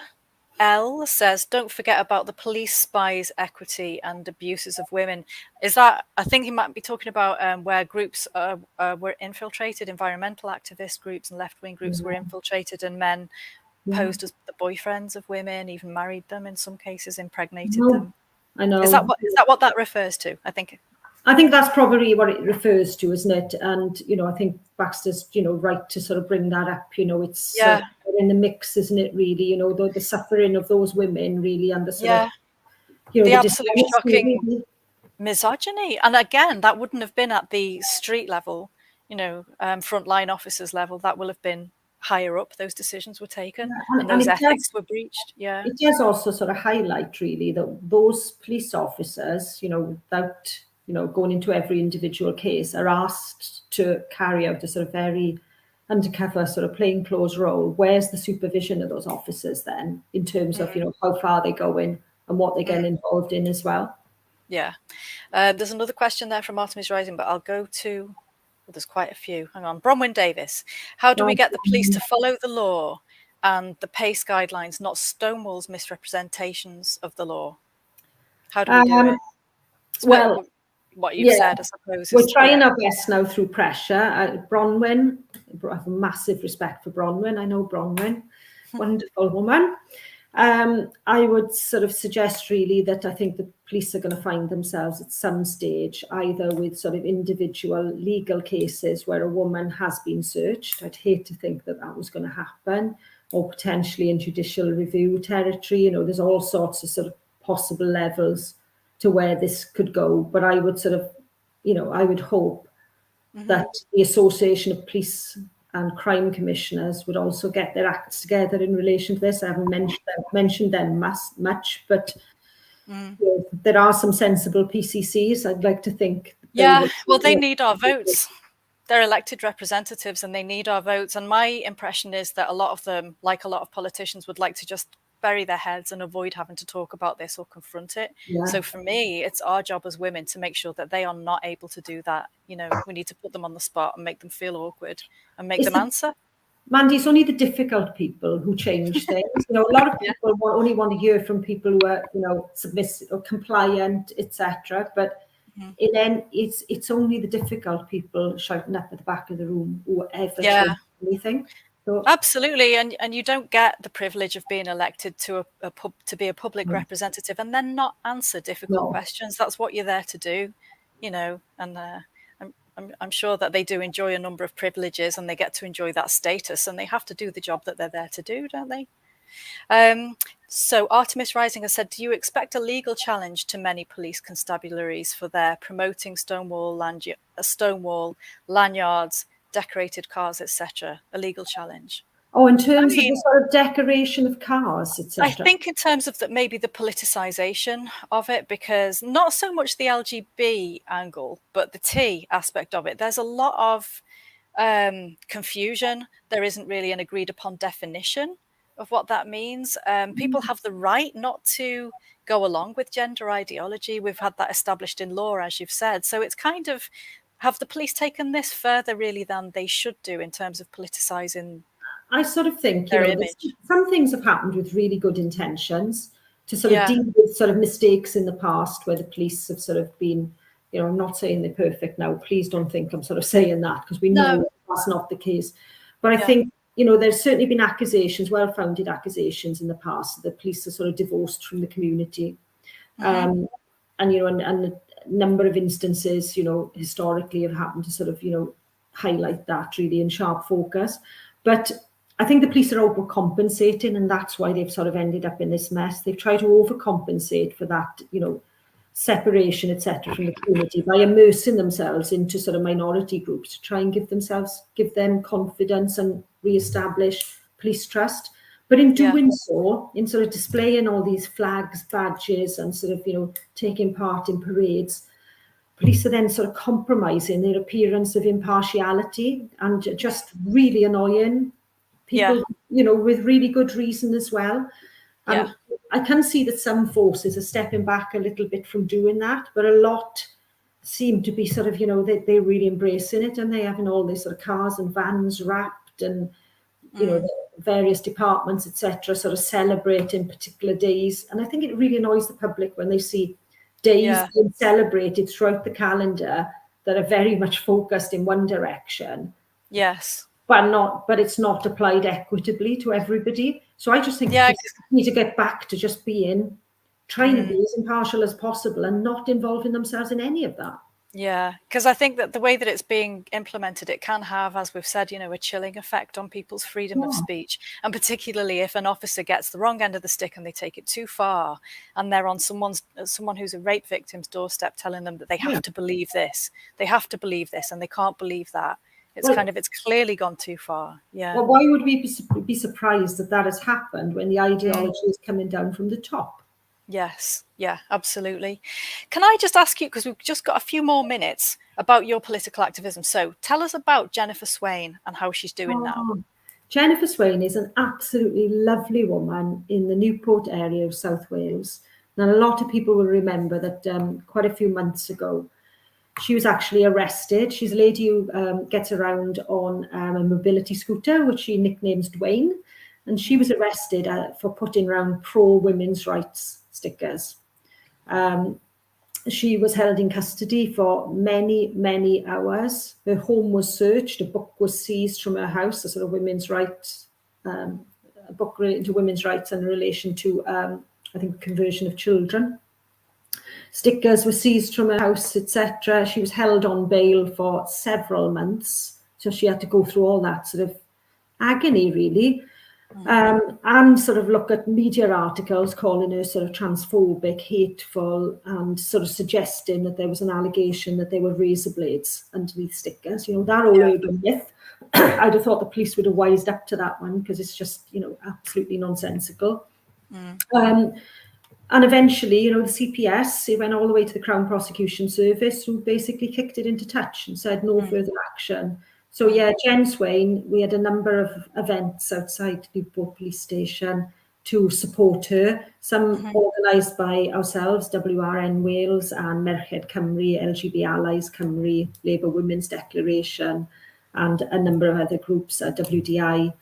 L says, don't forget about the police spies, equity and abuses of women. Is that, I think he might be talking about where groups were infiltrated, environmental activist groups and left-wing groups were infiltrated and men posed as the boyfriends of women, even married them in some cases, impregnated them. I know. Is that what that refers to? I think. I think that's probably what it refers to, isn't it? And, I think Baxter's, right to sort of bring that up. It's in the mix, isn't it, really? The suffering of those women, really, and the sort of, the the absolute dishonesty, shocking really. misogyny. And again, that wouldn't have been at the street level, frontline officers level. That will have been higher up. Those decisions were taken, and those ethics were breached. Yeah. It does also sort of highlight, really, that those police officers, without, going into every individual case, are asked to carry out a sort of very undercover sort of plainclothes role. Where's the supervision of those officers then, in terms of, how far they go in and what they get involved in as well? Yeah. There's another question there from Artemis Rising, but I'll go to, well, there's quite a few. Hang on. Bronwyn Davis. How do we get the police to follow the law and the PACE guidelines, not Stonewall's misrepresentations of the law? How do we do it? Well, what you've said, I suppose. We're trying our best now through pressure. Bronwyn, I have a massive respect for Bronwyn. I know Bronwyn, wonderful woman. I would sort of suggest, really, that I think the police are going to find themselves at some stage either with sort of individual legal cases where a woman has been searched. I'd hate to think that that was going to happen, or potentially in judicial review territory. There's all sorts of sort of possible levels to where this could go. But I would sort of, I would hope that the Association of Police and Crime Commissioners would also get their acts together in relation to this. I haven't mentioned them much, but there are some sensible PCCs. I'd like to think. They need our votes. They're elected representatives and they need our votes. And my impression is that a lot of them, like a lot of politicians, would like to just bury their heads and avoid having to talk about this or confront it. So for me, it's our job as women to make sure that they are not able to do that. We need to put them on the spot and make them feel awkward and make them answer. Mandy, it's only the difficult people who change things. A lot of people only want to hear from people who are, submissive or compliant, etc. But it's only the difficult people shouting up at the back of the room who ever change anything. So, absolutely, and you don't get the privilege of being elected to to be a public representative and then not answer difficult questions. That's what you're there to do, and I'm sure that they do enjoy a number of privileges and they get to enjoy that status, and they have to do the job that they're there to do, don't they? So Artemis Rising has said, do you expect a legal challenge to many police constabularies for their promoting Stonewall, lanyards, decorated cars, etc.? A legal challenge? Oh, in terms of the sort of decoration of cars, etc. I think in terms of that, maybe the politicization of it, because not so much the LGB angle, but the T aspect of it. There's a lot of confusion. There isn't really an agreed upon definition of what that means. People have the right not to go along with gender ideology. We've had that established in law, as you've said. So it's kind of, have the police taken this further really than they should do in terms of politicizing? I sort of think some things have happened with really good intentions to sort of deal with sort of mistakes in the past where the police have sort of been, I'm not saying they're perfect now. Please don't think I'm sort of saying that, because we know that's not the case. But I think, there's certainly been accusations, well-founded accusations in the past that the police are sort of divorced from the community. And a number of instances, historically have happened to sort of, highlight that really in sharp focus. But I think the police are overcompensating, and that's why they've sort of ended up in this mess. They've tried to overcompensate for that, separation, etc., from the community by immersing themselves into sort of minority groups to try and give them confidence and re-establish police trust. But in doing so, in sort of displaying all these flags, badges, and sort of, taking part in parades, police are then sort of compromising their appearance of impartiality and just really annoying people, with really good reason as well. I can see that some forces are stepping back a little bit from doing that, but a lot seem to be sort of, they're really embracing it, and they're having all these sort of cars and vans wrapped, and the various departments, etc., sort of celebrating particular days. And I think it really annoys the public when they see days being celebrated throughout the calendar that are very much focused in one direction. Yes. But it's not applied equitably to everybody. So I just think we need to get back to just trying to be as impartial as possible and not involving themselves in any of that. Yeah, because I think that the way that it's being implemented, it can have, as we've said, a chilling effect on people's freedom of speech. And particularly if an officer gets the wrong end of the stick and they take it too far, and they're on someone who's a rape victim's doorstep telling them that they have to believe this, they have to believe this, and they can't believe that. It's it's clearly gone too far. Yeah. Well, why would we be surprised that has happened when the ideology is coming down from the top? Yes, yeah, absolutely. Can I just ask you, because we've just got a few more minutes, about your political activism? So tell us about Jennifer Swain and how she's doing now. Jennifer Swain is an absolutely lovely woman in the Newport area of South Wales. And a lot of people will remember that quite a few months ago, she was actually arrested. She's a lady who gets around on a mobility scooter, which she nicknames Dwayne. And she was arrested for putting around pro-women's rights stickers. She was held in custody for many, many hours. Her home was searched. A book was seized from her house, a sort of women's rights, a book related to women's rights in relation to, I think, conversion of children. Stickers were seized from her house, etc. She was held on bail for several months. So she had to go through all that sort of agony, really. And sort of look at media articles calling her sort of transphobic, hateful, and sort of suggesting that there was an allegation that there were razor blades underneath stickers. That all urban myth. I'd have thought the police would have wised up to that one, because it's just, absolutely nonsensical. And eventually, the CPS, it went all the way to the Crown Prosecution Service, who basically kicked it into touch and said no further action. So yeah, Jen Swain, we had a number of events outside Newport Police Station to support her, some organised by ourselves, WRN Wales and Merched Cymru, LGBT Allies Cymru, Labour Women's Declaration, and a number of other groups, WDI.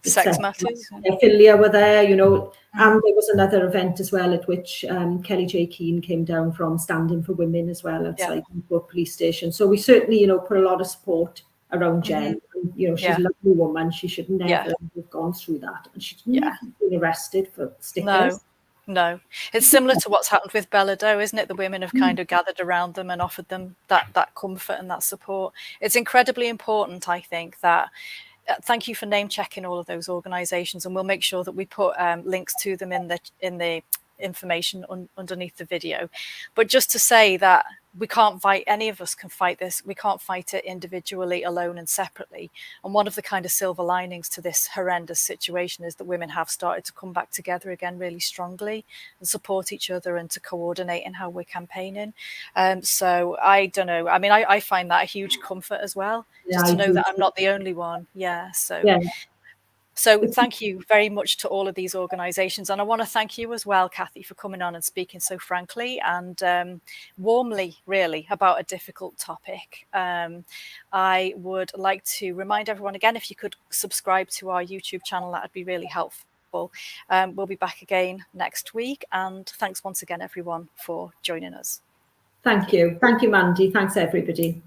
Sex Matters. Philia were there, and there was another event as well at which Kelly J. Keane came down from Standing for Women as well outside Newport Police Station. So we certainly, put a lot of support around Jen. She's a lovely woman. She should never have gone through that. And she's never been arrested for stickers. No. It's similar to what's happened with Bella Doe, isn't it? The women have kind of gathered around them and offered them that comfort and that support. It's incredibly important, I think, that thank you for name checking all of those organisations, and we'll make sure that we put links to them in the information underneath the video. But just to say that we can't fight, any of us can fight this. We can't fight it individually, alone and separately. And one of the kind of silver linings to this horrendous situation is that women have started to come back together again really strongly and support each other and to coordinate in how we're campaigning. So I don't know. I mean, I find that a huge comfort as well, just to know that I'm not the only one. So thank you very much to all of these organisations. And I want to thank you as well, Cathy, for coming on and speaking so frankly and warmly, really, about a difficult topic. I would like to remind everyone again, if you could subscribe to our YouTube channel, that would be really helpful. We'll be back again next week. And thanks once again, everyone, for joining us. Thank you. Thank you, Mandy. Thanks, everybody.